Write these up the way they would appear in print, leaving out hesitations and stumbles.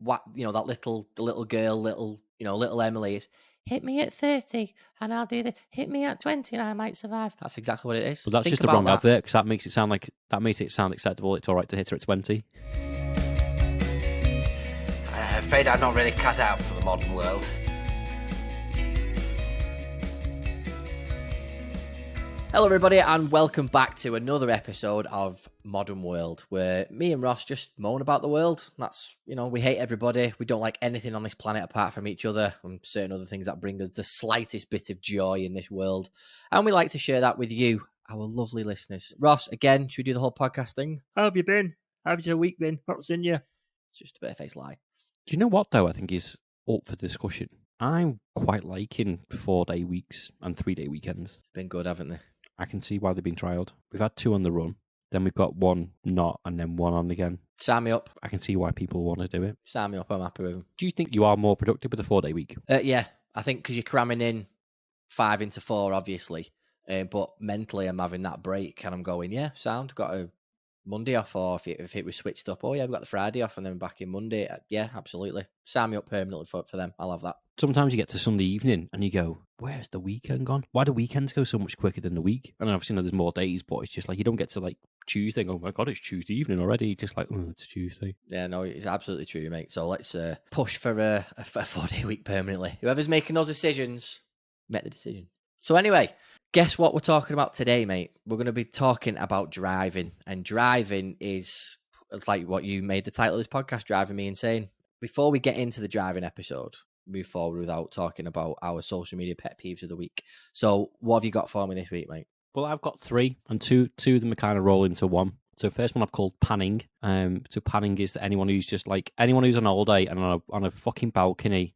what that the little girl, little Emily is. Hit me at 30 and I'll do the hit me at 20 and I might survive. That's exactly what it is. But that's just the wrong advert, because that makes it sound acceptable. It's all right to hit her at 20. I'm afraid I'm not really cut out for the modern world. Hello everybody and welcome back to another episode of Modern World, where me and Ross just moan about the world. That's, we hate everybody. We don't like anything on this planet apart from each other and certain other things that bring us the slightest bit of joy in this world. And we like to share that with you, our lovely listeners. Ross, again, should we do the whole podcast thing? How have you been? How's your week been? What's in you? It's just a bit of face lie. Do you know what, though, I think is up for discussion? I'm quite liking 4-day weeks and 3-day weekends. It's been good, haven't they? I can see why they've been trialled. We've had 2 on the run, then we've got 1 not, and then 1 on again. Sign me up. I can see why people want to do it. Sign me up, I'm happy with them. Do you think you are more productive with a 4-day week? Yeah, I think because you're cramming in 5 into 4, obviously. But mentally, I'm having that break and I'm going, yeah, sound, got a Monday off, or if it was switched up, oh yeah, we've got the Friday off and then back in Monday. Yeah, absolutely. Sign me up permanently for them. I'll have that. Sometimes you get to Sunday evening and you go, where's the weekend gone? Why do weekends go so much quicker than the week? And obviously, there's more days, but it's just like you don't get to like Tuesday and go, oh my God, it's Tuesday evening already. Just like, oh, it's Tuesday. Yeah, no, it's absolutely true, mate. So let's push for a 4-day week permanently. Whoever's making those decisions, make the decision. So anyway, guess what we're talking about today, mate? We're going to be talking about driving. And driving it's like what you made the title of this podcast, Driving Me Insane. Before we get into the driving episode, move forward without talking about our social media pet peeves of the week. So what have you got for me this week, mate? Well, I've got 3, and two of them are kind of roll into one. So first one I've called panning. So panning is that anyone who's on holiday and on a fucking balcony.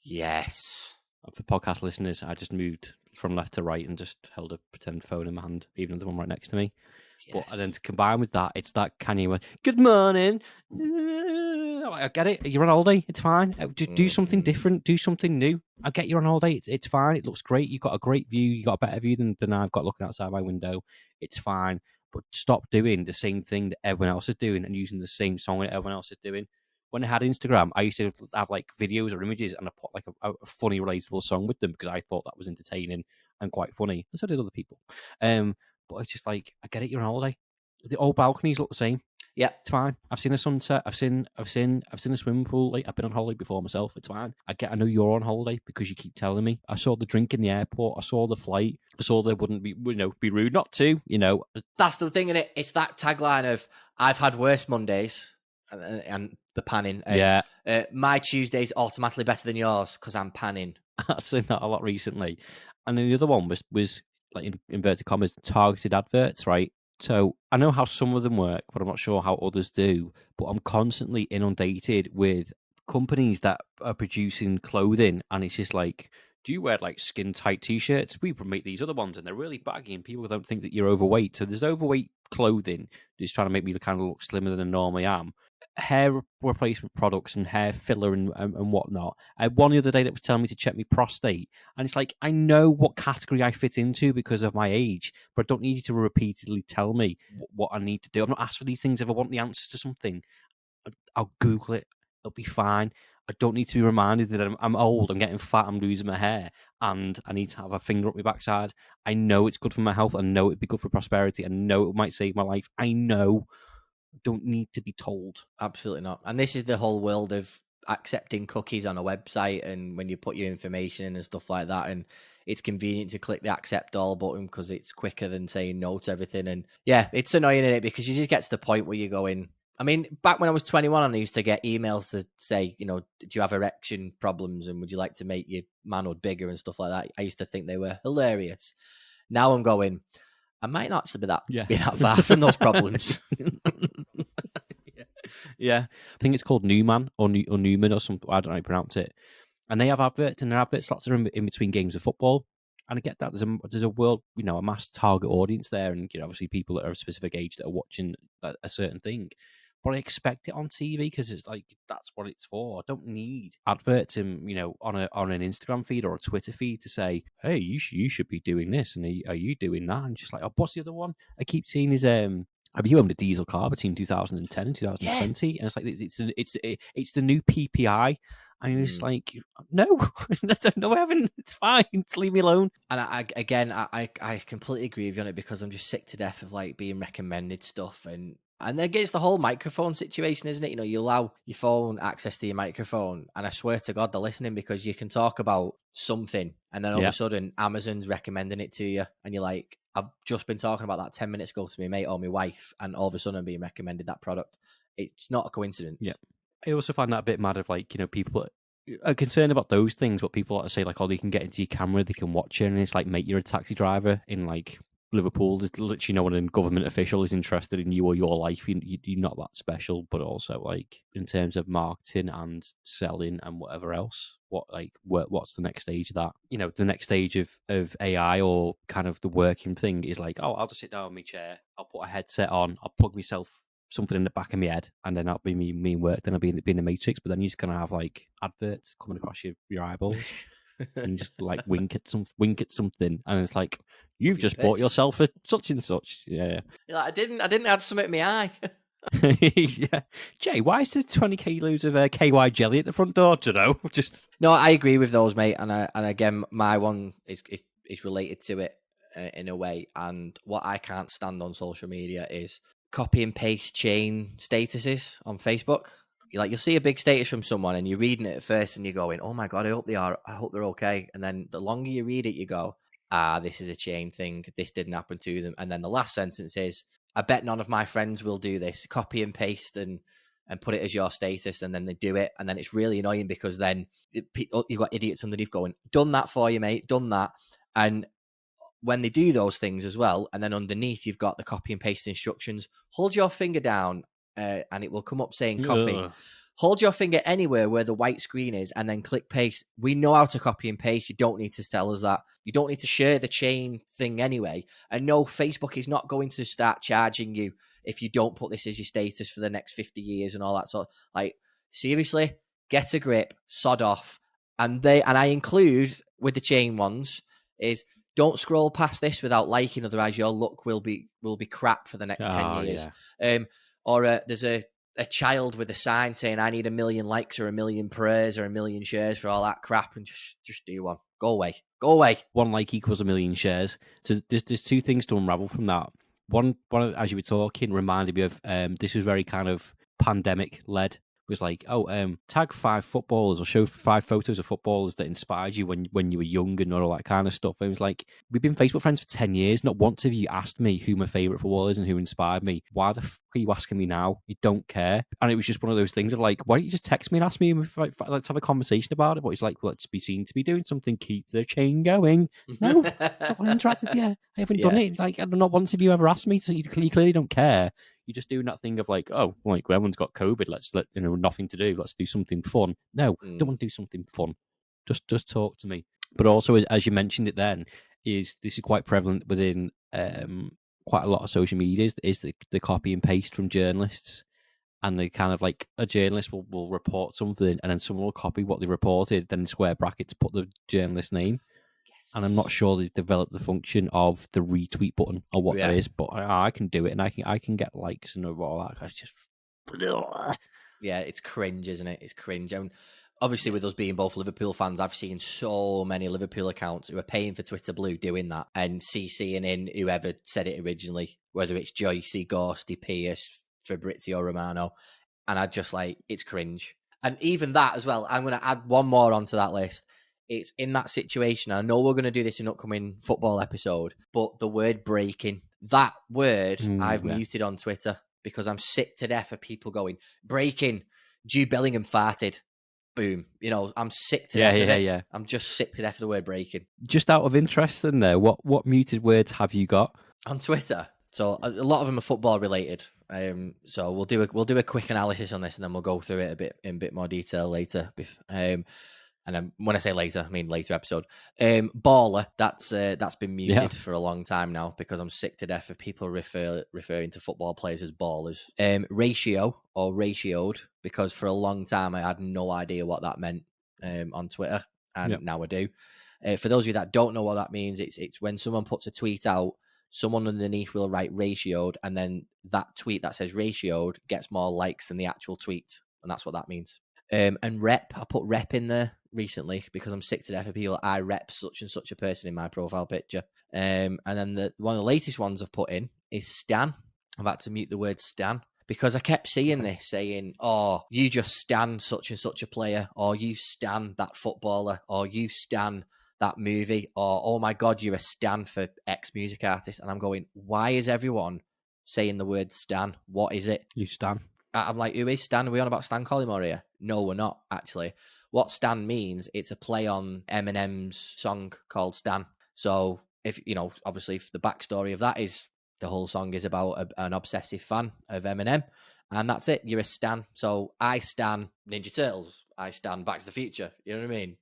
Yes. For podcast listeners, I just moved from left to right and just held a pretend phone in my hand, even the one right next to me. Yes. And then to combine with that, it's that Kanye West, good morning. I get it. You're on holiday. It's fine. Just do something different. Do something new. I get you're on holiday. It's fine. It looks great. You've got a great view. You got a better view than I've got looking outside my window. It's fine. But stop doing the same thing that everyone else is doing and using the same song that everyone else is doing. When I had Instagram, I used to have like videos or images and I put like a funny, relatable song with them because I thought that was entertaining and quite funny. And so did other people. But it's just like, I get it, you're on holiday. The old balconies look the same. Yeah, it's fine. I've seen a sunset. I've seen a swimming pool. Like, I've been on holiday before myself. It's fine. I know you're on holiday because you keep telling me. I saw the drink in the airport. I saw the flight. I saw they wouldn't be rude not to. That's the thing, innit? It's that tagline of I've had worse Mondays and the panning. Yeah. My Tuesday's automatically better than yours because I'm panning. I've seen that a lot recently. And then the other one was like in inverted commas, targeted adverts, right? So I know how some of them work, but I'm not sure how others do. But I'm constantly inundated with companies that are producing clothing, and it's just like, do you wear like skin tight t-shirts? We make these other ones, and they're really baggy, and people don't think that you're overweight. So there's overweight clothing that's trying to make me kind of look slimmer than I normally am. Hair replacement products and hair filler and whatnot. I had one the other day that was telling me to check my prostate, and it's like, I know what category I fit into because of my age, but I don't need you to repeatedly tell me what I need to do. I'm not asked for these things. If I want the answers to something, I'll Google it. It'll be fine. I don't need to be reminded that I'm old, I'm getting fat, I'm losing my hair, and I need to have a finger up my backside. I know it's good for my health. I know it'd be good for prosperity. I know it might save my life. I know. Don't need to be told. Absolutely not. And this is the whole world of accepting cookies on a website, and when you put your information in and stuff like that, and it's convenient to click the accept all button because it's quicker than saying no to everything. And yeah, it's annoying, isn't it? Because you just get to the point where you're going, I mean, back when I was 21 and I used to get emails to say, do you have erection problems and would you like to make your manhood bigger and stuff like that? I used to think they were hilarious. Now I'm going, I might not actually be that far from those problems. Yeah. I think it's called Newman or Newman or something. I don't know how you pronounce it. And they have adverts, and their advert slots are in between games of football. And I get that there's a world, a mass target audience there, and obviously people that are of a specific age that are watching a certain thing. But I expect it on TV because it's like, that's what it's for. I don't need adverts on an Instagram feed or a Twitter feed to say, hey, you should be doing this, and are you doing that? And just like, oh, what's the other one I keep seeing is have you owned a diesel car between 2010 and 2020? And it's like it's the new PPI. And you're just like, no, no, I haven't. It's fine. Just leave me alone. And I completely agree with you on it, because I'm just sick to death of like being recommended stuff, and then again, it's the whole microphone situation, isn't it? You know, you allow your phone access to your microphone, and I swear to God, they're listening, because you can talk about something, and then all of a sudden, Amazon's recommending it to you, and you're like, I've just been talking about that 10 minutes ago to my mate or my wife, and all of a sudden, I'm being recommended that product. It's not a coincidence. Yeah. I also find that a bit mad of like, you know, people are concerned about those things, but people like to say like, oh, they can get into your camera, they can watch it, and it's like, mate, you're a taxi driver in like Liverpool. There's literally no one in government official is interested in you or your life. You're not that special. But also like in terms of marketing and selling and whatever else, what's the next stage of that? You know, the next stage of AI or kind of the working thing is like, oh, I'll just sit down in my chair, I'll put a headset on, I'll plug myself something in the back of my head, and then that'll be me in work. Then I'll be in the Matrix. But then you're just gonna have like adverts coming across your eyeballs, and you just like wink at something, and it's like, you've just bought yourself a such and such. Yeah. You're like, I didn't add something in my eye. Yeah, Jay, why is there 20 kilos of KY jelly at the front door? Do you know? Just no, I agree with those, mate. And again, my one is related to it in a way. And what I can't stand on social media is copy and paste chain statuses on Facebook. You'll see a big status from someone, and you're reading it at first, and you're going, "Oh my God, I hope they're okay." And then the longer you read it, you go, this is a chain thing. This didn't happen to them. And then the last sentence is, I bet none of my friends will do this. Copy and paste and put it as your status, and then they do it. And then it's really annoying, because then you've got idiots underneath going, done that for you, mate, done that. And when they do those things as well, and then underneath you've got the copy and paste instructions, hold your finger down and it will come up saying copy. Ugh. Hold your finger anywhere where the white screen is, and then click paste. We know how to copy and paste. You don't need to tell us that. You don't need to share the chain thing anyway. And no, Facebook is not going to start charging you if you don't put this as your status for the next 50 years and all that sort. Like, seriously, get a grip, sod off. And I include with the chain ones is, don't scroll past this without liking, otherwise your luck will be crap for the next 10 years. Yeah. Or there's a child with a sign saying, I need 1 million likes or 1 million prayers or 1 million shares for all that crap, and just do one. Go away. One like equals 1 million shares. So there's two things to unravel from that. One, as you were talking, reminded me of this was very kind of pandemic led. Was like, tag 5 footballers or show 5 photos of footballers that inspired you when you were young and all that kind of stuff. It was like, we've been Facebook friends for 10 years. Not once have you asked me who my favourite footballer is and who inspired me. Why the fuck are you asking me now? You don't care. And it was just one of those things of like, why don't you just text me and ask me if let's have a conversation about it? But it's like, well, let's be seen to be doing something. Keep the chain going. No, I don't want to interact with you. I haven't done it. Like, not once have you ever asked me. So you clearly don't care. You're just doing that thing of like, oh, like everyone's got COVID. Let's nothing to do. Let's do something fun. No, don't want to do something fun. Just talk to me. But also, as you mentioned it, then this is quite prevalent within quite a lot of social media. Is the copy and paste from journalists, and they kind of like a journalist will report something, and then someone will copy what they reported, then in square brackets put the journalist's name. And I'm not sure they've developed the function of the retweet button or what that is, but I can do it, and I can get likes and all that. It's just, yeah, it's cringe, isn't it? It's cringe. And obviously, with us being both Liverpool fans, I've seen so many Liverpool accounts who are paying for Twitter Blue doing that and CCing in whoever said it originally, whether it's Joycey, Ghosty, Pierce, Fabrizio Romano, and I just like, it's cringe. And even that as well, I'm going to add one more onto that list. It's in that situation. I know we're going to do this in an upcoming football episode, but the word breaking, that word I've muted on Twitter because I'm sick to death of people going, breaking, Jude Bellingham farted. Boom. You know, I'm sick to death of it. Yeah. I'm just sick to death of the word breaking. Just out of interest then there, what muted words have you got? On Twitter. So a lot of them are football related. So we'll do a quick analysis on this, and then we'll go through it in a bit more detail later. And then when I say later, I mean later episode. Baller, that's been muted for a long time now because I'm sick to death of people referring to football players as ballers. Ratio or ratioed, because for a long time I had no idea what that meant on Twitter, and now I do. For those of you that don't know what that means, it's when someone puts a tweet out someone underneath will write ratioed, and then that tweet that says ratioed gets more likes than the actual tweet, and that's what that means. And rep, I put rep in there recently because I'm sick to death of people. I rep such and such a person in my profile picture. And then one of the latest ones I've put in is stan. I've had to mute the word stan because I kept seeing this saying, oh, you just stan such and such a player, or you stan that footballer, or you stan that movie, or oh my God, you're a stan for X music artist. And I'm going, why is everyone saying the word stan? What is it? You stan. I'm like, who is Stan? Are we on about Stan Collymore here? No, we're not, actually. What Stan means, it's a play on Eminem's song called Stan. So, if obviously, if the backstory of that is the whole song is about an obsessive fan of Eminem, and that's it. You're a Stan. So, I stan Ninja Turtles. I stan Back to the Future. You know what I mean?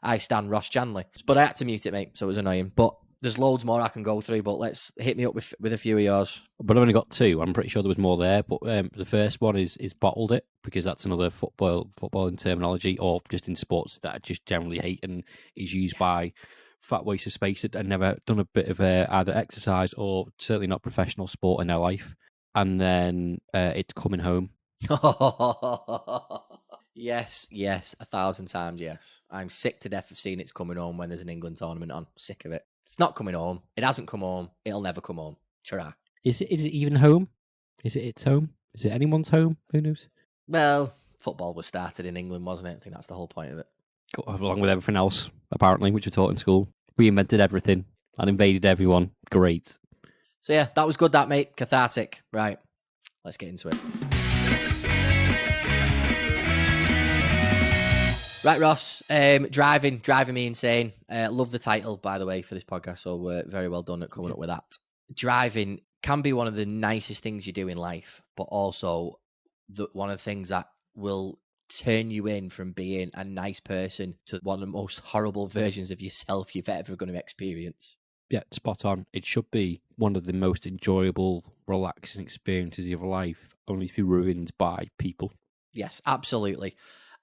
I stan Ross Chanley. But I had to mute it, mate, so it was annoying. But there's loads more I can go through, but let's hit me up with a few of yours. But I've only got two. I'm pretty sure there was more there. But the first one is bottled it, because that's another footballing terminology, or just in sports that I just generally hate and is used by fat waste of space that had never done a bit of either exercise or certainly not professional sport in their life. And then it's coming home. Yes, 1,000 times yes. I'm sick to death of seeing it's coming home when there's an England tournament on. Sick of it. It's not coming home. It hasn't come home. It'll never come home. Ta-ra. Is it even home? Is it its home? Is it anyone's home? Who knows? Well, football was started in England, wasn't it? I think that's the whole point of it. Along with everything else, apparently, which we taught in school. Reinvented everything and invaded everyone. Great. So yeah, that was good, that, mate. Cathartic. Right. Let's get into it. Right, Ross. Driving me insane. Love the title, by the way, for this podcast. So very well done at coming up with that. Driving can be one of the nicest things you do in life, but also one of the things that will turn you in from being a nice person to one of the most horrible versions of yourself you've ever going to experience. Yeah, spot on. It should be one of the most enjoyable, relaxing experiences of your life, only to be ruined by people. Yes, absolutely.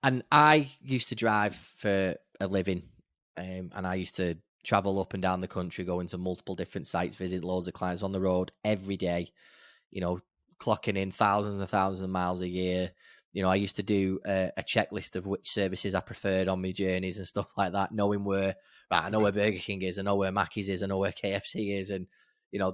And I used to drive for a living, and I used to travel up and down the country, going to multiple different sites, visit loads of clients on the road every day, clocking in thousands and thousands of miles a year. I used to do a checklist of which services I preferred on my journeys and stuff like that, knowing I know where Burger King is, I know where Mackey's is, I know where KFC is, and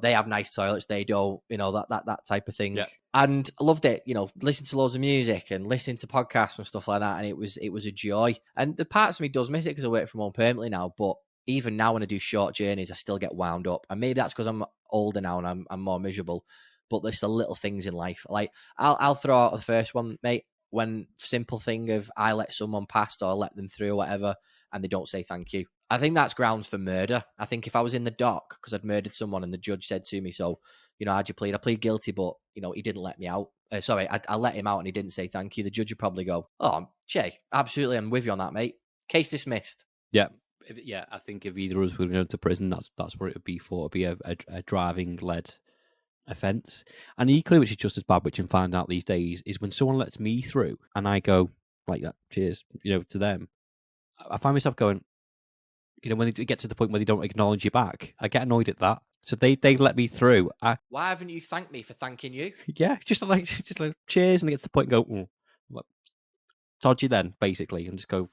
they have nice toilets, they don't, that type of thing. Yeah. And I loved it, listen to loads of music and listening to podcasts and stuff like that, and it was a joy. And the parts of me does miss it because I work from home permanently now, but even now when I do short journeys, I still get wound up. And maybe that's because I'm older now and I'm more miserable. But there's the little things in life. Like I'll throw out the first one, mate. When simple thing of I let someone past or let them through or whatever, and they don't say thank you. I think that's grounds for murder. I think if I was in the dock because I'd murdered someone and the judge said to me, so, how'd you plead? I plead guilty, but, he didn't let me out. I let him out and he didn't say thank you. The judge would probably go, oh, Jay, absolutely, I'm with you on that, mate. Case dismissed. Yeah. Yeah, I think if either of us were going to prison, that's what it would be for. It'd be a driving-led offence. And equally, which is just as bad, which I'm finding out these days, is when someone lets me through and I go like that, cheers, to them. I find myself going, when they get to the point where they don't acknowledge you back, I get annoyed at that. So they let me through. Why haven't you thanked me for thanking you? Yeah, just like cheers, and I get to the point and go, dodgy then, basically, and just go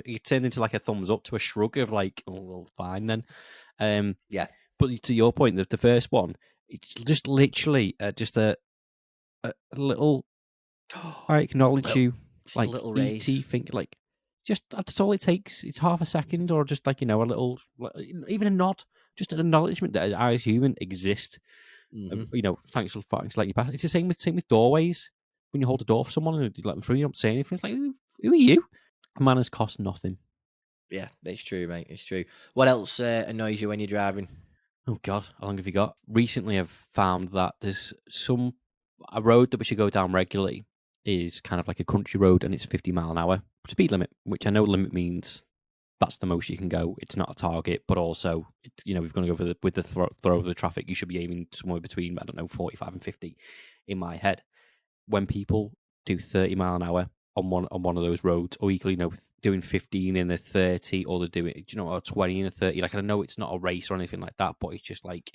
you turn into like a thumbs up to a shrug of like, oh, well, fine then. Yeah. But to your point, the first one, it's just literally just a little. I acknowledge you, like a little raise. ET thing, like just that's all it takes. It's half a second, or just like a little, even a nod, just an acknowledgement that I as human exist. Mm-hmm. Thanks for letting you pass. It's the same with doorways. When you hold a door for someone and you let them through, you don't say anything. It's like, who are you? Manners cost nothing. Yeah, it's true, mate. It's true. What else annoys you when you're driving? Oh, God, how long have you got? Recently, I've found that there's a road that we should go down regularly is kind of like a country road, and it's 50 mile an hour speed limit, which I know limit means that's the most you can go. It's not a target, but also, if you're going to go with the throw of the traffic, you should be aiming somewhere between, 45 and 50 in my head. When people do 30 mile an hour on one of those roads, or equally, doing 15 in a 30, or they're doing, or 20 in a 30. Like, I know it's not a race or anything like that, but it's just like,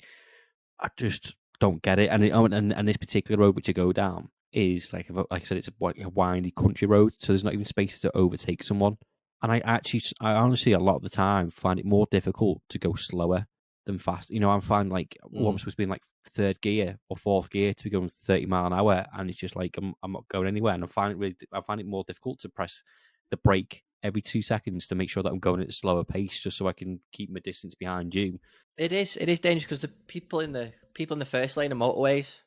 I just don't get it. And this particular road which I go down is like I said, it's a windy country road, so there's not even spaces to overtake someone. And I honestly, a lot of the time, find it more difficult to go slower than fast. I find like what I'm supposed to be in like third gear or fourth gear to be going 30 mile an hour, and it's just like I'm not going anywhere. And I find it more difficult to press the brake every 2 seconds to make sure that I'm going at a slower pace, just so I can keep my distance behind you. It is dangerous because the people in the first lane of motorways,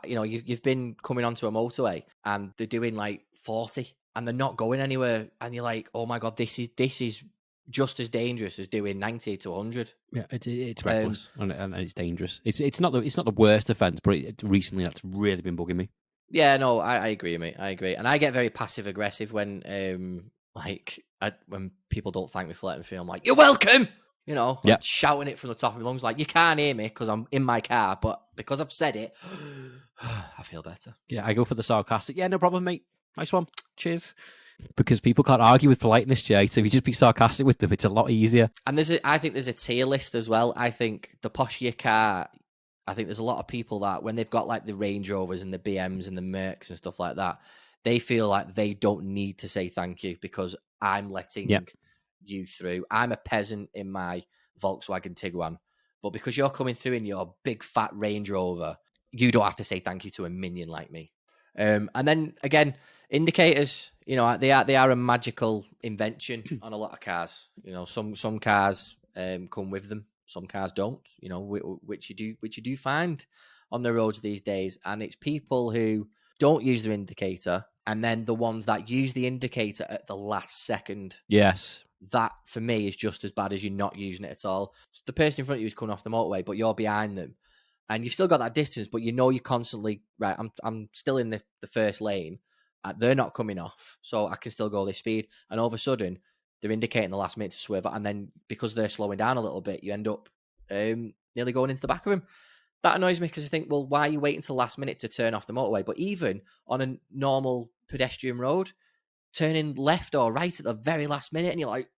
you've been coming onto a motorway and they're doing like 40 and they're not going anywhere, and you're like, oh my god, this is just as dangerous as doing 90 to 100. Yeah, it's reckless and it's dangerous. It's not the worst offence, but recently that's really been bugging me. Yeah, no, I agree, mate. I agree, and I get very passive aggressive when when people don't thank me for letting me feel. I'm like, you're welcome. Like shouting it from the top of my lungs, like, you can't hear me because I'm in my car, but because I've said it, I feel better. Yeah, I go for the sarcastic. Yeah, no problem, mate. Nice one. Cheers. Because people can't argue with politeness, Jay. So if you just be sarcastic with them, it's a lot easier. And I think there's a tier list as well. I think the posher your car, I think there's a lot of people that when they've got like the Range Rovers and the BMs and the Mercs and stuff like that, they feel like they don't need to say thank you because I'm letting you through. I'm a peasant in my Volkswagen Tiguan, but because you're coming through in your big fat Range Rover, you don't have to say thank you to a minion like me. And then again, indicators, they are a magical invention on a lot of cars. Some cars come with them, some cars don't. Which you do find on the roads these days, and it's people who don't use their indicator, and then the ones that use the indicator at the last second. Yes. That, for me, is just as bad as you not using it at all. So the person in front of you is coming off the motorway, but you're behind them. And you've still got that distance, but you're constantly, right, I'm still in the first lane. They're not coming off, so I can still go this speed. And all of a sudden, they're indicating the last minute to swerve. And then because they're slowing down a little bit, you end up nearly going into the back of them. That annoys me because I think, well, why are you waiting till the last minute to turn off the motorway? But even on a normal pedestrian road, turning left or right at the very last minute, and you're like,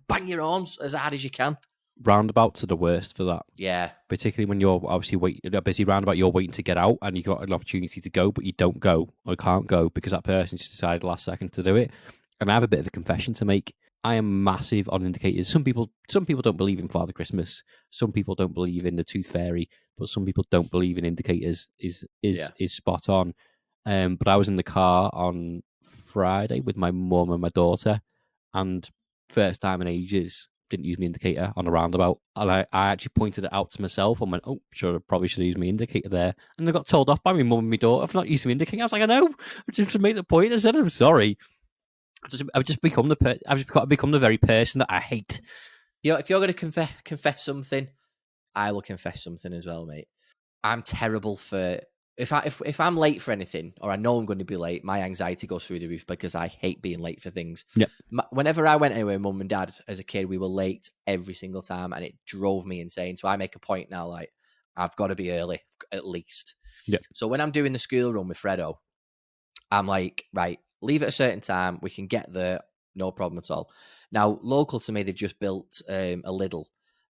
bang your arms as hard as you can. Roundabouts are the worst for that. Yeah. Particularly when you're obviously a busy roundabout, you're waiting to get out and you've got an opportunity to go, but you don't go or can't go because that person just decided last second to do it. And I have a bit of a confession to make. I am massive on indicators. Some people don't believe in Father Christmas. Some people don't believe in the Tooth Fairy, but some people don't believe in indicators is spot on. But I was in the car on Friday with my mum and my daughter, and first time in ages, didn't use my indicator on a roundabout. And I actually pointed it out to myself and went, oh, sure, I probably should use my indicator there. And I got told off by my mum and my daughter for not using my indicator. I was like, I know. I just made the point. I said, I'm sorry. I've just become the very person that I hate. If you're going to confess something, I will confess something as well, mate. I'm terrible for... If I'm late for anything, or I know I'm going to be late, my anxiety goes through the roof because I hate being late for things. Yeah. Whenever I went anywhere, mum and dad, as a kid, we were late every single time, and it drove me insane. So I make a point now, like, I've got to be early, at least. Yeah. So when I'm doing the school run with Fredo, I'm like, right, leave at a certain time. We can get there, no problem at all. Now, local to me, they've just built a Lidl,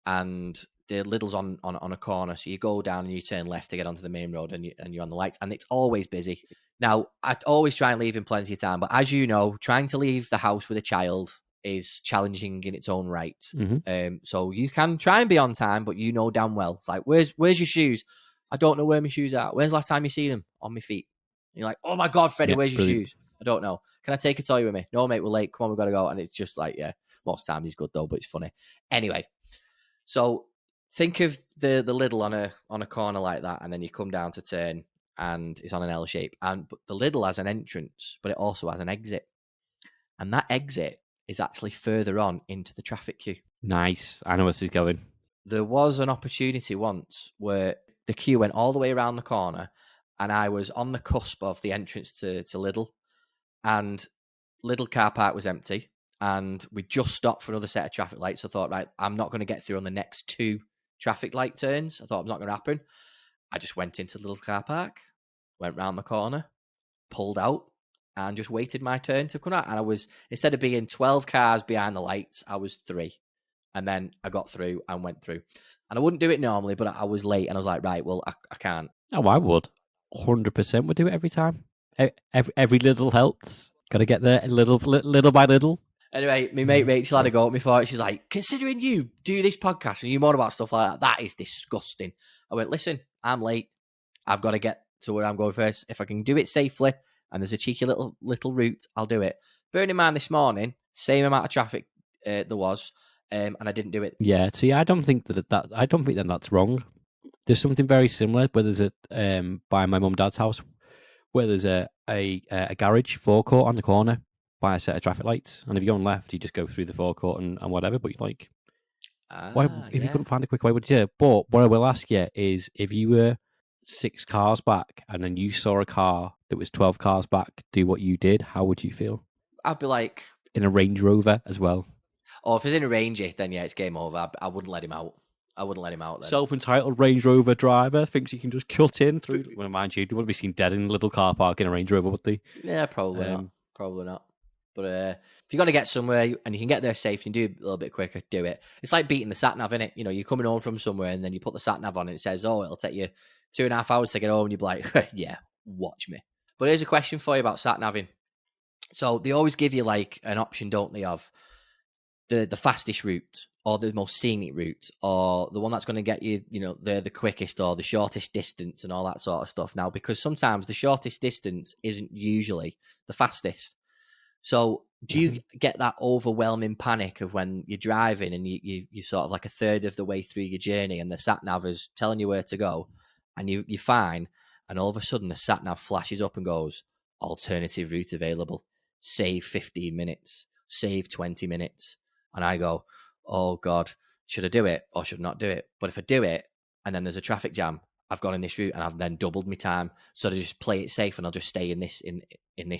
and the Lidl's on a corner, so you go down and you turn left to get onto the main road, and you're on the lights, and it's always busy. Now, I always try and leave in plenty of time, but as you know, trying to leave the house with a child is challenging in its own right. Mm-hmm. So you can try and be on time, but you know damn well, it's like, where's your shoes? I don't know where my shoes are. When's the last time you see them? On my feet. And you're like, oh my God, Freddie, where's your shoes? I don't know. Can I take a toy with me? No, mate, we're late. Come on, we've got to go. And it's just like, yeah, most times he's good though, but it's funny. Anyway, so think of the Lidl on a corner like that, and then you come down to turn, and it's on an L shape. But the Lidl has an entrance, but it also has an exit, and that exit is actually further on into the traffic queue. Nice. I know where this is going. There was an opportunity once where the queue went all the way around the corner, and I was on the cusp of the entrance to Lidl, and Lidl car park was empty, and we just stopped for another set of traffic lights. So I thought, right, I'm not going to get through on the next two traffic light turns. I thought it's not going to happen. I just went into the little car park, went round the corner, pulled out, and just waited my turn to come out. And I was, instead of being 12 cars behind the lights, I was 3. And then I got through and went through. And I wouldn't do it normally, but I was late and I was like, right, well, I can't. Oh, I would. 100% would do it every time. Every little helps. Got to get there little by little. Anyway, my mate Rachel had a go at me for it. She was like, considering you do this podcast and you moan about stuff like that is disgusting. I went, listen, I'm late. I've got to get to where I'm going first. If I can do it safely and there's a cheeky little route, I'll do it. Bearing in mind this morning, same amount of traffic there was, and I didn't do it. Yeah, see, I don't think that's wrong. There's something very similar where there's by my mum and dad's house where there's a garage forecourt on the corner by a set of traffic lights, and if you're going left, you just go through the forecourt and whatever. But you you couldn't find a quick way, would you? But what I will ask you is, if you were 6 cars back and then you saw a car that was 12 cars back do what you did, how would you feel? I'd be like, in a Range Rover as well. Oh, if it's in a Ranger, then yeah, it's game over. I wouldn't let him out. Then. Self-entitled Range Rover driver thinks he can just cut in through. Well, mind you, they wouldn't be seen dead in a little car park in a Range Rover, would they? Yeah, probably not. Probably not. But if you're going to get somewhere and you can get there safe and do it a little bit quicker, do it. It's like beating the sat-nav, innit? You know, you're coming home from somewhere and then you put the sat-nav on and it says, oh, it'll take you 2.5 hours to get home. And you'll be like, yeah, watch me. But here's a question for you about sat-naving. So they always give you like an option, don't they, of the fastest route or the most scenic route or the one that's going to get you, you know, the quickest or the shortest distance and all that sort of stuff. Now, because sometimes the shortest distance isn't usually the fastest. So do you get that overwhelming panic of when you're driving and you're sort of like a third of the way through your journey and the sat-nav is telling you where to go and you're fine, and all of a sudden the sat-nav flashes up and goes, alternative route available, save 15 minutes, save 20 minutes. And I go, oh God, should I do it or should I not do it? But if I do it and then there's a traffic jam, I've gone in this route and I've then doubled my time. So to just play it safe and I'll just stay in this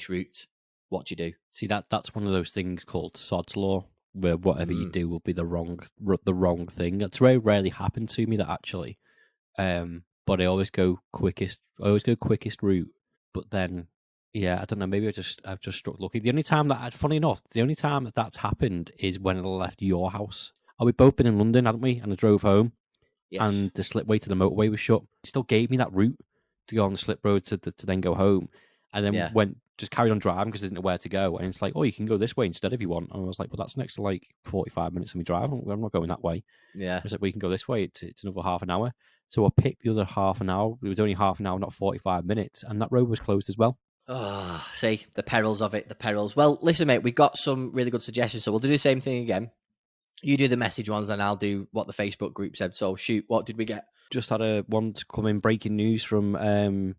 route. What do you do? See, that's one of those things called sod's law, where whatever you do will be the wrong thing. It's very rarely happened to me that actually, but I always go quickest route. But then, yeah, I don't know. Maybe I've just struck lucky. The only time that's happened is when I left your house. We've both been in London, hadn't we? And I drove home, and the slipway to the motorway was shut. It still gave me that route to go on the slip road to then go home, and then just carried on driving because I didn't know where to go. And it's like, oh, you can go this way instead if you want. And I was like, well, that's next to like 45 minutes of me drive. I'm not going that way. Yeah. I was like, well, you can go this way. It's another half an hour. So I picked the other half an hour. It was only half an hour, not 45 minutes. And that road was closed as well. Oh, see, the perils of it, the perils. Well, listen, mate, we got some really good suggestions. So we'll do the same thing again. You do the message ones and I'll do what the Facebook group said. So shoot, what did we get? Just had one to come in, breaking news from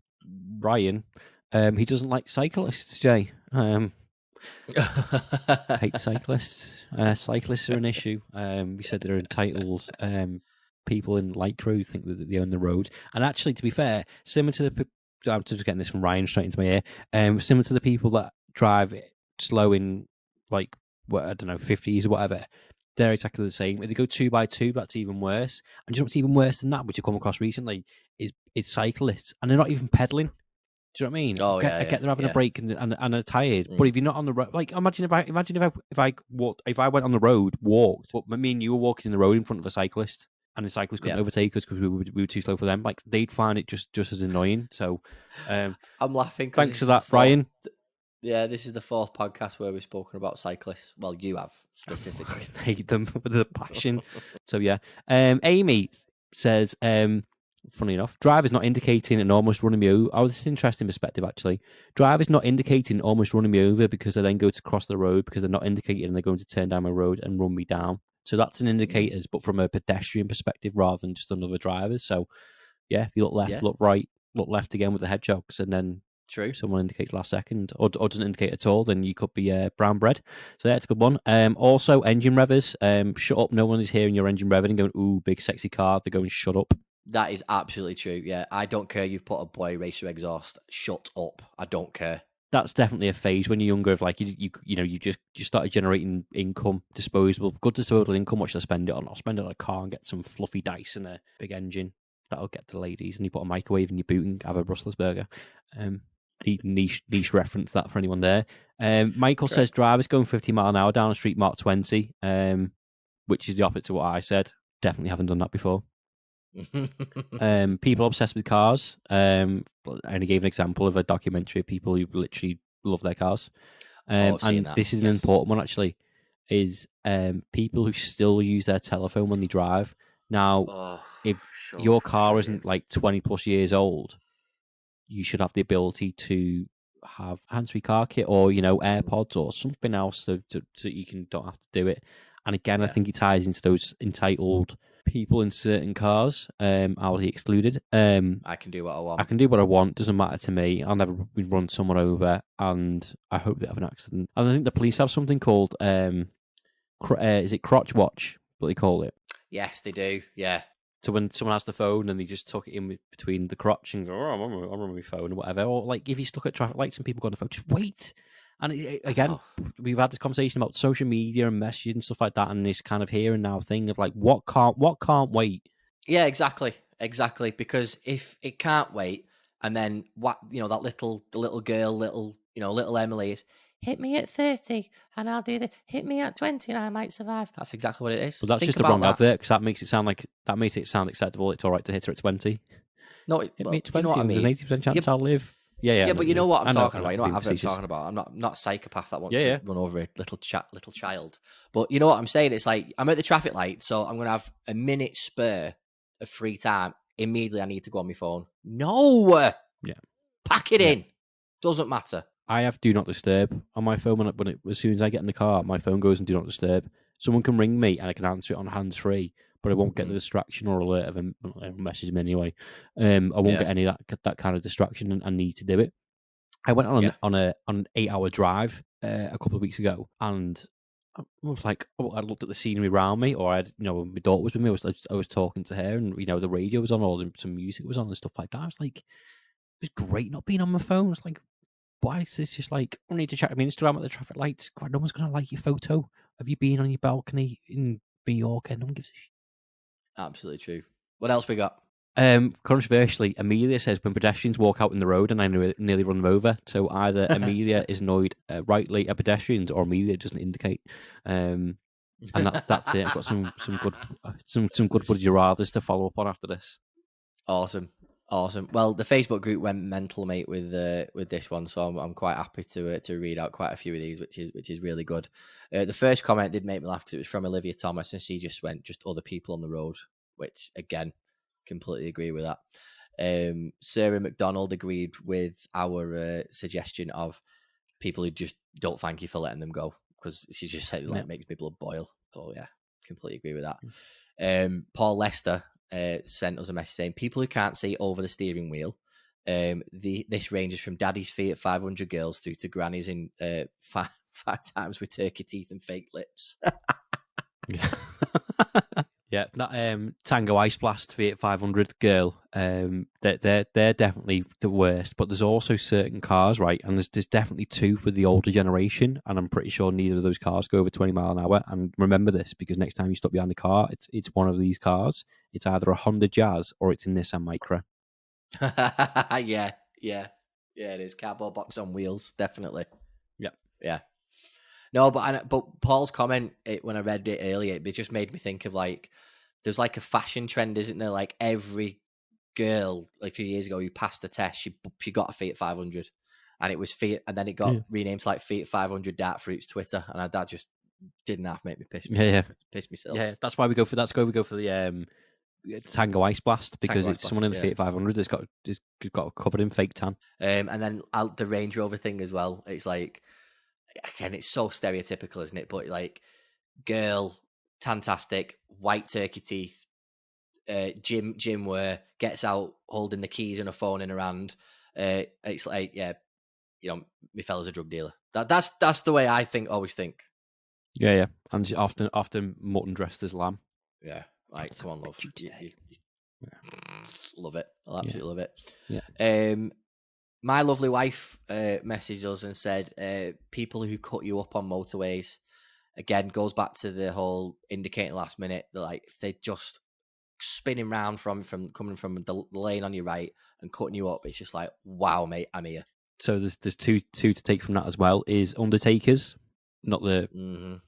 Ryan. He doesn't like cyclists, Jay. Hate cyclists. Cyclists are an issue. He said they're entitled. People in Lycra think that they own the road. And actually, to be fair, similar to I'm just getting this from Ryan straight into my ear. Similar to the people that drive slow in, like, I don't know, 50s or whatever, they're exactly the same. If they go 2x2, that's even worse. And you know what's even worse than that, which I've come across recently, is cyclists. And they're not even pedaling. Do you know what I mean? Oh, I get they're having a break and are tired. But if you're not on the road, like imagine if I went on the road, walked, but me and you were walking in the road in front of a cyclist, and the cyclist couldn't overtake us because we were too slow for them. Like they'd find it just as annoying. So I'm laughing. Thanks for that, Brian. Yeah, this is the 4th podcast where we've spoken about cyclists. Well, you have specifically. I hate them with a passion. So yeah, Amy says. Funny enough, driver's not indicating and almost running me over. Oh, this is an interesting perspective, actually. Driver's not indicating almost running me over because I then go to cross the road because they're not indicating and they're going to turn down my road and run me down. So that's an indicator, but from a pedestrian perspective rather than just another driver's. So, yeah, if you look left, look right, look left again with the hedgehogs, and then someone indicates last second or doesn't indicate at all, then you could be brown bread. So that's a good one. Also, engine revvers. Shut up. No one is hearing your engine revving and going, ooh, big sexy car. They're going, shut up. That is absolutely true. Yeah, I don't care. You've put a boy racer exhaust. Shut up. I don't care. That's definitely a phase when you're younger. Of like you started generating income, good disposable income. What should I spend it on? I'll spend it on a car and get some fluffy dice and a big engine. That'll get the ladies. And you put a microwave in your boot and have a Brussels burger. niche reference that for anyone there. Michael says drivers going 50 mile an hour down the street mark 20, which is the opposite to what I said. Definitely haven't done that before. People obsessed with cars. And he gave an example of a documentary of people who literally love their cars. I've seen And that, this is an important one actually. Is people who still use their telephone when they drive. Now, if your car isn't like 20 plus years old, you should have the ability to have hands-free car kit or AirPods or something else so you don't have to do it. And again, I think it ties into those entitled people in certain cars. I'll be excluded. I can do what I want. I can do what I want. Doesn't matter to me. I'll never run someone over, and I hope they have an accident. And I think the police have something called is it crotch watch? What they call it? Yes, they do. Yeah. So when someone has the phone and they just tuck it in between the crotch and go, "Oh, I'm on my phone" or whatever, or like if you're stuck at traffic lights and people go on the phone, just wait. And again, we've had this conversation about social media and messaging and stuff like that, and this kind of here and now thing of like what can't wait. Yeah, exactly. Because if it can't wait, and then that little girl, little Emily is hit me at 30 and I'll do the hit me at 20 and I might survive. That's exactly what it is. But that's just the wrong advert because that makes it sound acceptable. It's all right to hit her at 20. No, hit me at 20. You know what I mean? There's an 80% chance I'll live. Yeah, but you know what I'm talking about. You know what I'm facetious. talking about. I'm not a psychopath that wants to run over a little child. But you know what I'm saying? It's like I'm at the traffic light, so I'm going to have a minute spare of free time. Immediately, I need to go on my phone. No, pack it in. Doesn't matter. I have do not disturb on my phone as soon as I get in the car. My phone goes and do not disturb. Someone can ring me and I can answer it on hands free, but I won't get the distraction or alert of a message me anyway. I won't get any of that kind of distraction and need to do it. I went on an 8-hour drive a couple of weeks ago, and I was like, I looked at the scenery around me, or my daughter was with me. I was talking to her, and the radio was on, or some music was on, and stuff like that. I was like, it was great not being on my phone. It's like, why is this just like, I need to check my Instagram at the traffic lights? God, no one's going to like your photo. Have you been on your balcony in New York? And no one gives a shit. Absolutely true. What else we got? Controversially, Amelia says when pedestrians walk out in the road and I nearly run them over. So either Amelia is annoyed rightly at pedestrians or Amelia doesn't indicate. And that's it. I've got some good would you rathers to follow up on after this. Awesome. Well, the Facebook group went mental, mate, with this one, so I'm quite happy to read out quite a few of these, which is really good. The first comment did make me laugh because it was from Olivia Thomas, and she just went, "Just other people on the road," which again, completely agree with that. Sarah McDonald agreed with our suggestion of people who just don't thank you for letting them go, because she just said it makes my blood boil. So yeah, completely agree with that. Paul Lester sent us a message saying people who can't see over the steering wheel. This ranges from daddy's feet at 500 girls through to grannies in 5 times with turkey teeth and fake lips. Yeah, that Tango Ice Blast Fiat 500 girl. They're definitely the worst. But there's also certain cars, right? And there's definitely two for the older generation, and I'm pretty sure neither of those cars go over 20 mile an hour. And remember this, because next time you stop behind the car, it's one of these cars. It's either a Honda Jazz or it's a Nissan Micra. Yeah, it is. Cardboard box on wheels, definitely. Yeah. No, but Paul's comment when I read it earlier, it just made me think of like there's like a fashion trend, isn't there? Like every girl like a few years ago who passed the test, she got a Fiat 500, and it was Fiat, and then it got renamed to like Fiat 500 Dark Fruits Twitter, and that just didn't half make me piss. Piss myself. Yeah, that's why we go for the Tango Ice Blast, because it's someone in the Fiat 500 that's got covered in fake tan. And then out the Range Rover thing as well. It's like, again, it's so stereotypical, isn't it? But like, girl, fantastic, white turkey teeth, gym wear, gets out holding the keys and a phone in her hand. It's like, my fella's a drug dealer. That's the way I always think. Yeah, and often mutton dressed as lamb. Yeah, like, come on, love. Love it. I'll absolutely love it. Yeah. My lovely wife messaged us and said, people who cut you up on motorways, again, goes back to the whole indicating last minute. They're like, if they're just spinning round from coming from the lane on your right and cutting you up, it's just like, wow, mate, I'm here. So there's two to take from that as well. Is undertakers, not the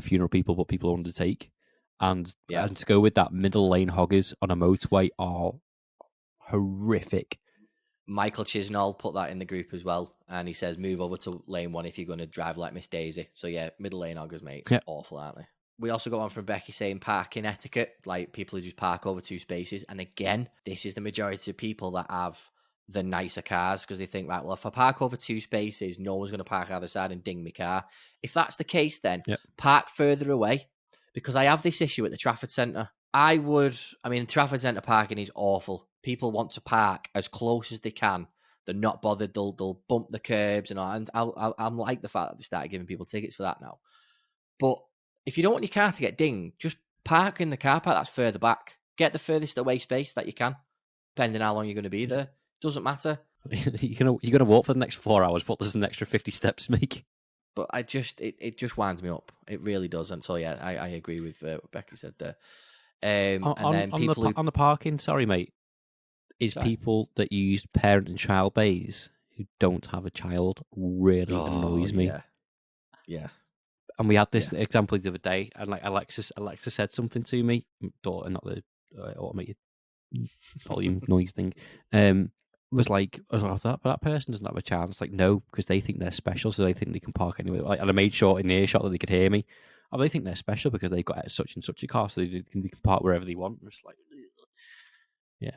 funeral people, but people who undertake, and to go with that, middle lane hoggers on a motorway are horrific. Michael Chisnall put that in the group as well, and he says move over to lane 1 if you're going to drive like Miss Daisy. So yeah, middle lane hoggers, mate, awful, aren't they? We also got one from Becky saying parking etiquette, like people who just park over 2 spaces. And again, this is the majority of people that have the nicer cars because they think, right, well, if I park over 2 spaces, no one's going to park either side and ding my car. If that's the case, then park further away, because I have this issue at the Trafford Centre. Trafford Centre parking is awful. People want to park as close as they can. They're not bothered. They'll bump the curbs and all. And I'm like the fact that they started giving people tickets for that now. But if you don't want your car to get dinged, just park in the car park that's further back. Get the furthest away space that you can, depending on how long you're going to be there. Doesn't matter. You're gonna walk for the next 4 hours. What does an extra 50 steps make? But it just winds me up. It really does. And so yeah, I agree with what Becky said there. On the parking, sorry mate, people that use parent and child bays who don't have a child really annoys me. Yeah. And we had this example the other day, and like Alexa said something to me, daughter, not the automated volume noise thing. Was like, that person doesn't have a chance. Like, no, because they think they're special, so they think they can park anywhere. Like, and I made sure in earshot that they could hear me. They think they're special because they've got such and such a car, so they can park wherever they want. It's like,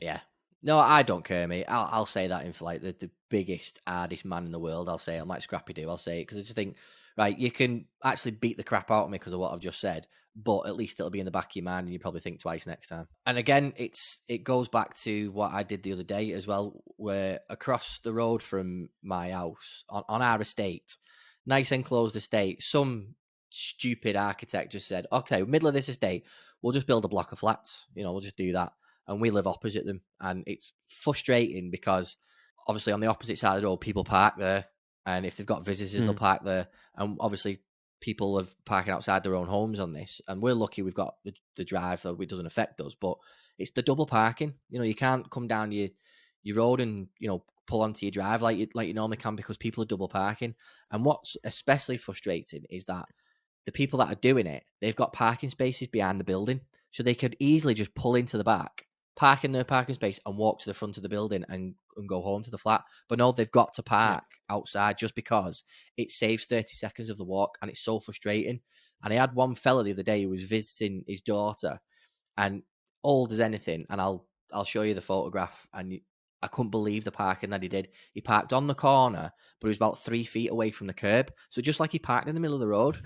yeah. No, I don't care, mate. I'll say that in for like the biggest, hardest man in the world. I'll say it. I'm like Scrappy Doo. I'll say it because I just think, right, you can actually beat the crap out of me because of what I've just said, but at least it'll be in the back of your mind and you probably think twice next time. And again, it goes back to what I did the other day as well, where across the road from my house, on our estate, nice enclosed estate, some stupid architect just said, okay, middle of this estate, we'll just build a block of flats. We'll just do that. And we live opposite them. And it's frustrating because obviously on the opposite side of the road, people park there. And if they've got visitors, they'll park there. And obviously people are parking outside their own homes on this. And we're lucky we've got the drive, so it doesn't affect us. But it's the double parking. You can't come down your road and, pull onto your drive like you normally can because people are double parking. And what's especially frustrating is that the people that are doing it, they've got parking spaces behind the building. So they could easily just pull into the back, park in their parking space and walk to the front of the building and go home to the flat. But no, they've got to park outside just because it saves 30 seconds of the walk, and it's so frustrating. And I had one fella the other day who was visiting his daughter, and old as anything, and I'll show you the photograph, and I couldn't believe the parking that he did. He parked on the corner, but he was about 3 feet away from the curb. So just like he parked in the middle of the road.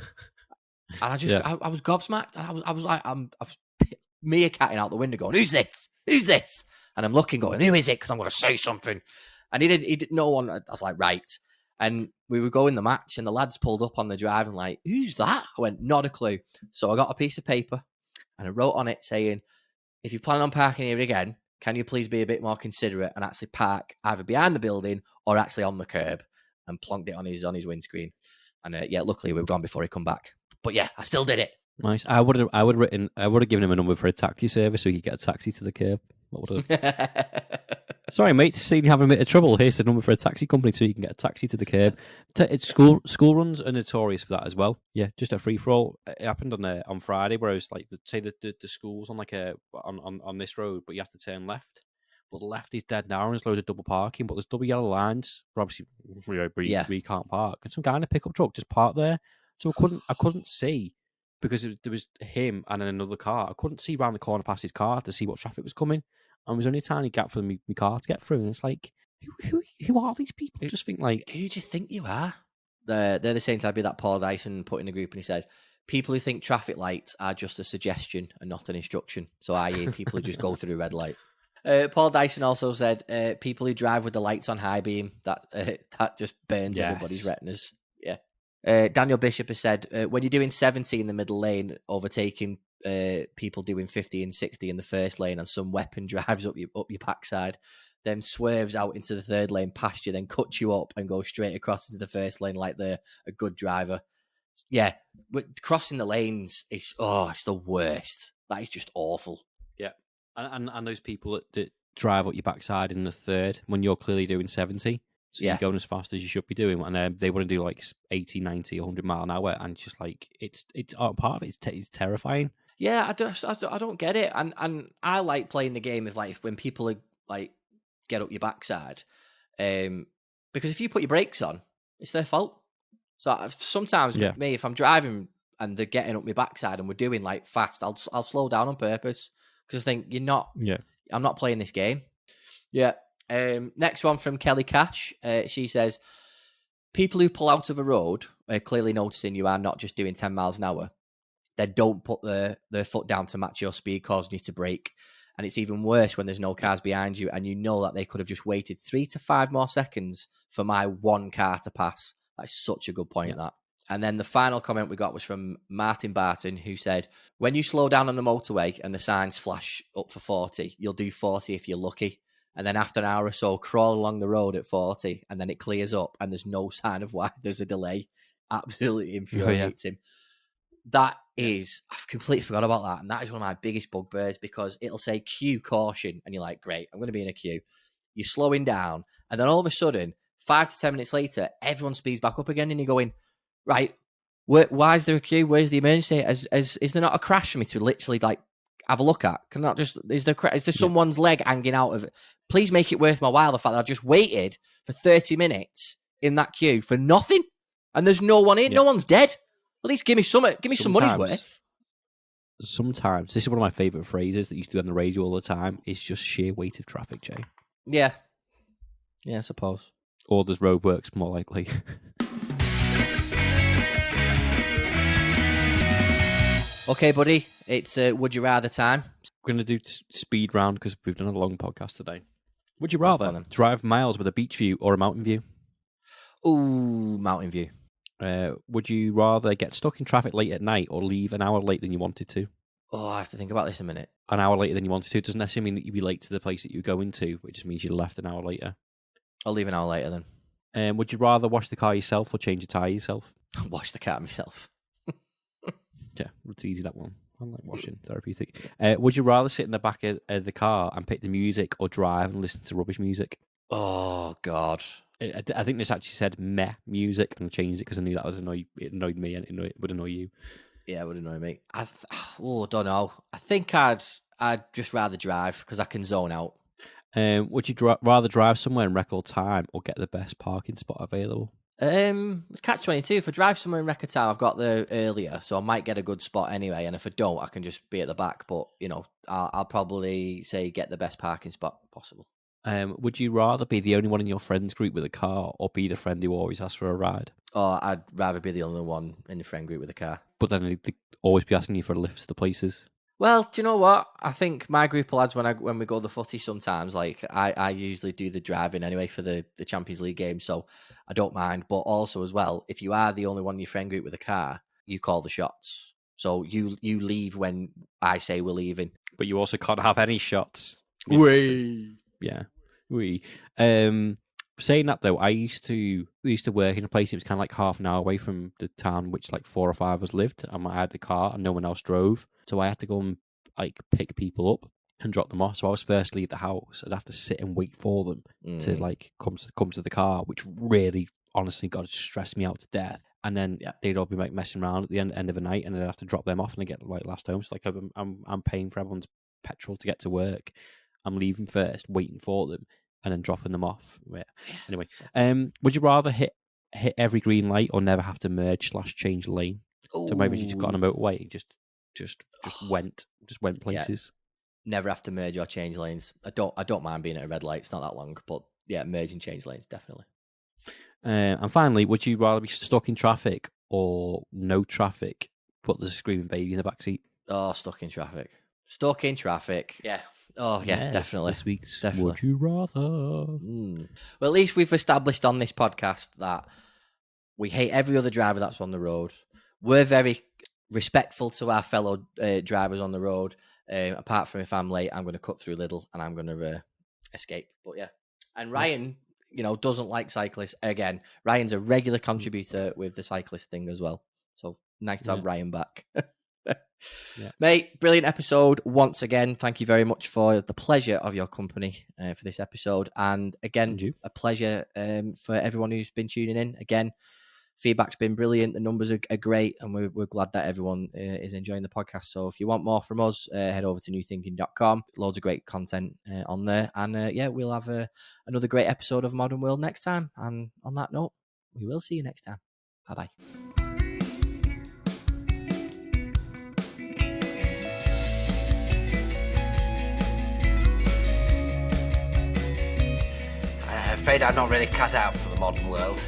And I was gobsmacked, and I was like, I'm meerkatting out the window going, who's this? Who's this? And I'm looking going, who is it? Because I'm going to say something. And he didn't no one. I was like, right. And we were going the match, and the lads pulled up on the drive and like, who's that? I went, not a clue. So I got a piece of paper and I wrote on it saying, if you plan on parking here again, can you please be a bit more considerate and actually park either behind the building or actually on the curb? And plonked it on his windscreen. And luckily we were gone before he come back. But yeah, I still did it. Nice. I would have given him a number for a taxi service so he could get a taxi to the curb. Sorry, mate, seeing you having a bit of trouble. Here's the number for a taxi company so you can get a taxi to the curb. It's school runs are notorious for that as well. Yeah, just a free for all. It happened on Friday where I was like, say the school's on like on this road, but you have to turn left. But the left is dead narrow and there's loads of double parking, but there's double yellow lines. But obviously, we can't park. And some guy in a pickup truck just parked there, so I couldn't see. Because there was him and then another car. I couldn't see round the corner past his car to see what traffic was coming. And there was only a tiny gap for my car to get through. And it's like, who are these people? I just think like... Who do you think you are? They're the same type of that Paul Dyson put in the group, and he said, people who think traffic lights are just a suggestion and not an instruction. So i.e. people who just go through red light. Paul Dyson also said, people who drive with the lights on high beam, that just burns everybody's retinas. Yeah. Daniel Bishop has said, when you're doing 70 in the middle lane, overtaking people doing 50 and 60 in the first lane, and some weapon drives up your backside, then swerves out into the third lane past you, then cuts you up and goes straight across into the first lane like they're a good driver. Yeah, but crossing the lanes is it's the worst. That is just awful. Yeah, and those people that drive up your backside in the third when you're clearly doing 70. So Yeah. you're going as fast as you should be doing, and then they want to do like 80, 90, 100 mile an hour, and it's just like it's part of it. It's terrifying. Yeah, I don't get it, and I like playing the game of like when people are like get up your backside, because if you put your brakes on, it's their fault. So sometimes Yeah. me, if I'm driving and they're getting up my backside and we're doing like fast, I'll slow down on purpose because I think Yeah. I'm not playing this game. Yeah. Next one from Kelly Cash. She says, people who pull out of a road are clearly noticing you are not just doing 10 miles an hour. They don't put their foot down to match your speed, causing you to brake. And it's even worse when there's no cars behind you and you know that they could have just waited 3 to 5 more seconds for my one car to pass. That's such a good point, that. And then the final comment we got was from Martin Barton, who said, when you slow down on the motorway and the signs flash up for 40, you'll do 40 if you're lucky. And then after an hour or so, crawl along the road at 40, and then it clears up, and there's no sign of why there's a delay. Absolutely infuriates him. That is, I've completely forgot about that. And that is one of my biggest bugbears because it'll say queue caution, and you're like, great, I'm going to be in a queue. You're slowing down, and then all of a sudden, 5 to 10 minutes later, everyone speeds back up again, and you're going, right, why is there a queue? Where's the emergency? Is there not a crash for me to literally like have a look at? Can I not just, is there someone's leg hanging out of it? Please make it worth my while, the fact that I've just waited for 30 minutes in that queue for nothing, and there's no one in, no one's dead. At least give me some money's worth. Sometimes, this is one of my favourite phrases that used to be on the radio all the time, it's just sheer weight of traffic, Jay. Yeah. Yeah, I suppose. Or there's roadworks, more likely. Okay, buddy, it's Would You Rather time. We're going to do speed round because we've done a long podcast today. Would you rather drive miles with a beach view or a mountain view? Ooh, mountain view. Would you rather get stuck in traffic late at night or leave an hour later than you wanted to? Oh, I have to think about this a minute. An hour later than you wanted to doesn't necessarily mean that you'd be late to the place that you're going to. It just means you left an hour later. I'll leave an hour later then. Would you rather wash the car yourself or change a tyre yourself? Wash the car myself. Yeah, it's easy, that one. I like washing, therapeutic. Would you rather sit in the back of the car and pick the music or drive and listen to rubbish music? Oh, God. I think this actually said meh music, and I changed it because I knew that it annoyed me and it would annoy you. Yeah, it would annoy me. I don't know. I think I'd just rather drive because I can zone out. Would you rather drive somewhere in record time or get the best parking spot available? It's catch-22. If I drive somewhere in record time, I've got there earlier, so I might get a good spot anyway. And if I don't, I can just be at the back. But I'll probably say get the best parking spot possible. Would you rather be the only one in your friends group with a car or be the friend who always asks for a ride? Oh, I'd rather be the only one in the friend group with a car. But then they'd always be asking you for a lift to the places. Well, do you know what? I think my group of lads, when we go to the footy sometimes, like I usually do the driving anyway for the Champions League game, so I don't mind. But also as well, if you are the only one in your friend group with a car, you call the shots. So you leave when I say we're leaving. But you also can't have any shots. Yeah. Saying that though, we used to work in a place that was kind of like half an hour away from the town which like 4 or 5 of us lived, and I had the car and no one else drove, so I had to go and like pick people up and drop them off. So I was first leave the house, I'd have to sit and wait for them to like come to the car, which really honestly got to stress me out to death. And then they'd all be like messing around at the end of the night, and then I'd have to drop them off and I get like last home. So like I'm paying for everyone's petrol to get to work. I'm leaving first, waiting for them, and then dropping them off. Yeah. Anyway, would you rather hit every green light or never have to merge / change lane? Ooh. So maybe you just got on a motorway and just went places. Yeah. Never have to merge or change lanes. I don't mind being at a red light. It's not that long, but yeah, merge and change lanes definitely. And finally, would you rather be stuck in traffic or no traffic, but there's a screaming baby in the backseat? Oh, stuck in traffic. Stuck in traffic. Yeah. Oh, yeah, yes, definitely. This week's definitely. Would you rather? Well, at least we've established on this podcast that we hate every other driver that's on the road. We're very respectful to our fellow drivers on the road. Apart from if I'm late, I'm going to cut through Lidl and I'm going to escape. But yeah. And Ryan, doesn't like cyclists. Again, Ryan's a regular contributor with the cyclist thing as well. So nice to have Ryan back. Yeah. Mate, brilliant episode once again. Thank you very much for the pleasure of your company for this episode. And again, And you. a pleasure for everyone who's been tuning in. Again, feedback's been brilliant. The numbers are great, and we're glad that everyone is enjoying the podcast. So if you want more from us, head over to newthinking.com. Loads of great content on there. And yeah, we'll have another great episode of Modern World next time. And on that note, we will see you next time. Bye-bye. I'm afraid I'm not really cut out for the modern world.